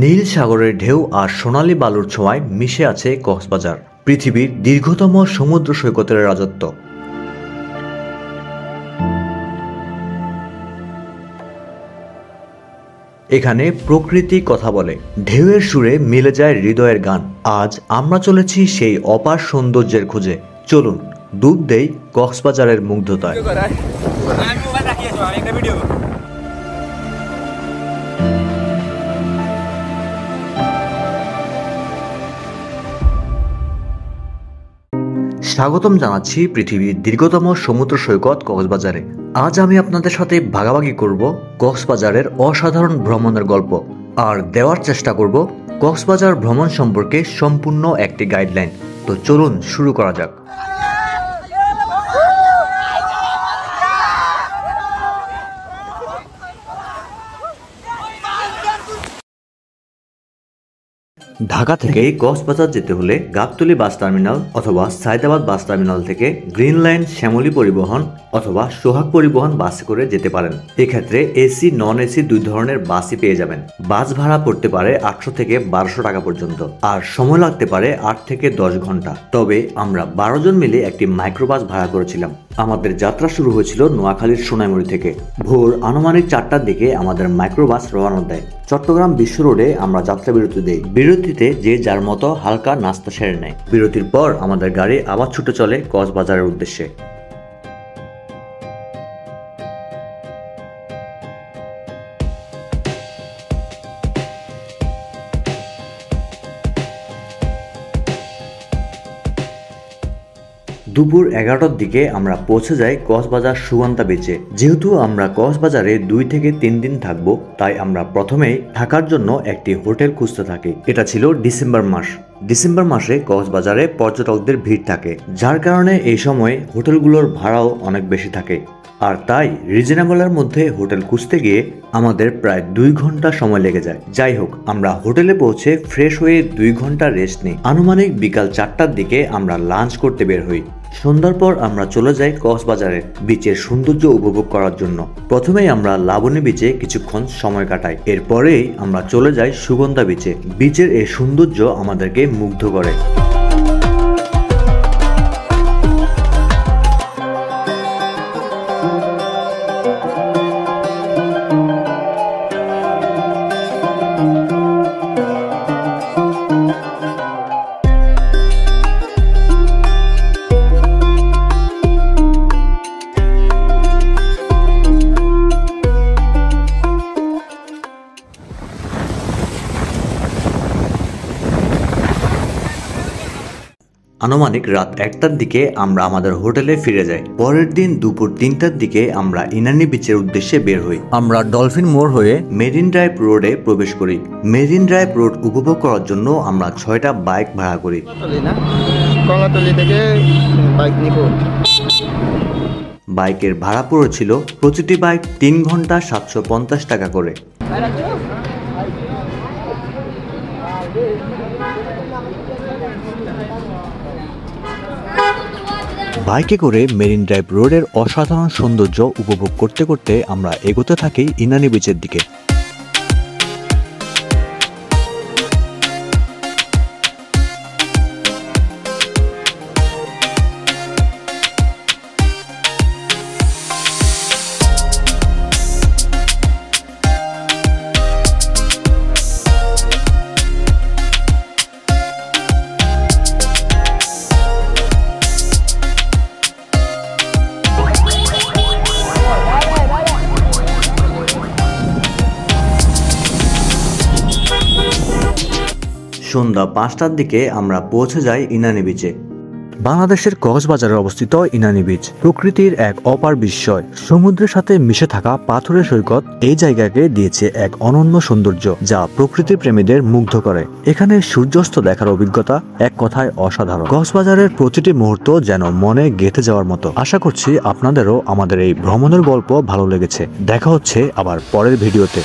নীল সাগরের ঢেউ আর সোনালী বালুর ছোঁয়ায় মিশে আছে কক্সবাজার, পৃথিবীর দীর্ঘতম সমুদ্র সৈকতের রাজত্ব। এখানে প্রকৃতি কথা বলে, ঢেউয়ের সুরে মিলে যায় হৃদয়ের গান। আজ আমরা চলেছি সেই অপার সৌন্দর্যের খোঁজে। চলুন ডুব দেই কক্সবাজারের মুগ্ধতায়। স্বাগতম জানাচ্ছি পৃথিবীর দীর্ঘতম সমুদ্র সৈকত কক্সবাজারে। আজ আমি আপনাদের সাথে ভাগাভাগি করব কক্সবাজারের অসাধারণ ভ্রমণের গল্প, আর দেওয়ার চেষ্টা করব কক্সবাজার ভ্রমণ সম্পর্কে সম্পূর্ণ একটি গাইডলাইন। তো চলুন শুরু করা যাক। ঢাকা থেকে কক্সবাজার যেতে হলে গাবতলী বাস টার্মিনাল অথবা সায়দাবাদ বাস টার্মিনাল থেকে গ্রিন লাইন, শ্যামলী পরিবহন অথবা সোহাগ পরিবহন বাসে করে যেতে পারেন। এক্ষেত্রে এসি, নন এসি দুই ধরনের বাসই পেয়ে যাবেন। বাস ভাড়া পড়তে পারে 800 থেকে 1200 টাকা পর্যন্ত, আর সময় লাগতে পারে 8 থেকে 10 ঘন্টা। তবে আমরা 12 জন মিলে একটি মাইক্রোবাস ভাড়া করেছিলাম। আমাদের যাত্রা শুরু হয়েছিল নোয়াখালীর সোনাইমুড়ি থেকে। ভোর আনুমানিক 4টার দিকে আমাদের মাইক্রোবাস রওনা দেয়। চট্টগ্রাম বিশ্ব রোডে আমরা যাত্রা বিরতি দেই। বিরতিতে যে যার মতো হালকা নাস্তা সেরে নেয়। বিরতির পর আমাদের গাড়ি আবার ছুটে চলে কক্সবাজারের উদ্দেশ্যে। দুপুর 11টার দিকে আমরা পৌঁছে যাই কক্সবাজার সুগন্ধা বিচে। যেহেতু আমরা কক্সবাজারে 2 থেকে 3 দিন থাকবো, তাই আমরা প্রথমেই থাকার জন্য একটি হোটেল খুঁজতে থাকি। এটা ছিল ডিসেম্বর মাস। ডিসেম্বর মাসে কক্সবাজারে পর্যটকদের ভিড় থাকে, যার কারণে এই সময় হোটেলগুলোর ভাড়াও অনেক বেশি থাকে। আর তাই রিজনেবলের মধ্যে হোটেল খুঁজতে গিয়ে আমাদের প্রায় 2 ঘন্টা সময় লেগে যায়। যাই হোক, আমরা হোটেলে পৌঁছে ফ্রেশ হয়ে 2 ঘন্টা রেস্ট নিই। আনুমানিক বিকাল 4টার দিকে আমরা লাঞ্চ করতে বের হই। সন্ধ্যার পর আমরা চলে যাই কক্সবাজারের বিচের সৌন্দর্য উপভোগ করার জন্য। প্রথমেই আমরা লাবণী বিচে কিছুক্ষণ সময় কাটাই। এরপরেই আমরা চলে যাই সুগন্ধা বিচে। বিচের এই সৌন্দর্য আমাদেরকে মুগ্ধ করে। আনুমানিক রাত 1টার দিকে আমরা আমাদের হোটেলে ফিরে যাই। পরের দিন দুপুর 3টার দিকে আমরা ইনানি বিচের উদ্দেশ্যে বের হই। আমরা ডলফিন মোড় হয়ে মেরিন ড্রাইভ রোডে প্রবেশ করি। মেরিন ড্রাইভ রোড উপভোগ করার জন্য আমরা 6টা বাইক ভাড়া করি। বাইকের ভাড়া পড়েছিল প্রতিটি বাইক 3 ঘন্টা 750 টাকা করে। বাইকে করে মেরিন ড্রাইভ রোডের অসাধারণ সৌন্দর্য উপভোগ করতে করতে আমরা এগোতে থাকি ইনানি বিচের দিকে। সন্ধ্যা 5টার দিকে আমরা পৌঁছে যাই ইনানি বিচে। বাংলাদেশের কক্সবাজারে অবস্থিত ইনানি বিচ প্রকৃতির এক অপার বিস্ময়। সমুদ্রের সাথে মিশে থাকা পাথরের সৈকত এই জায়গাকে দিয়েছে এক অনন্য সৌন্দর্য, যা প্রকৃতি প্রেমীদের মুগ্ধ করে। এখানে সূর্যাস্ত দেখার অভিজ্ঞতা এক কথায় অসাধারণ। কক্সবাজারের প্রতিটি মুহূর্ত যেন মনে গেঁথে যাওয়ার মতো। আশা করছি আপনাদেরও আমাদের এই ভ্রমণের গল্প ভালো লেগেছে। দেখা হচ্ছে আবার পরের ভিডিওতে।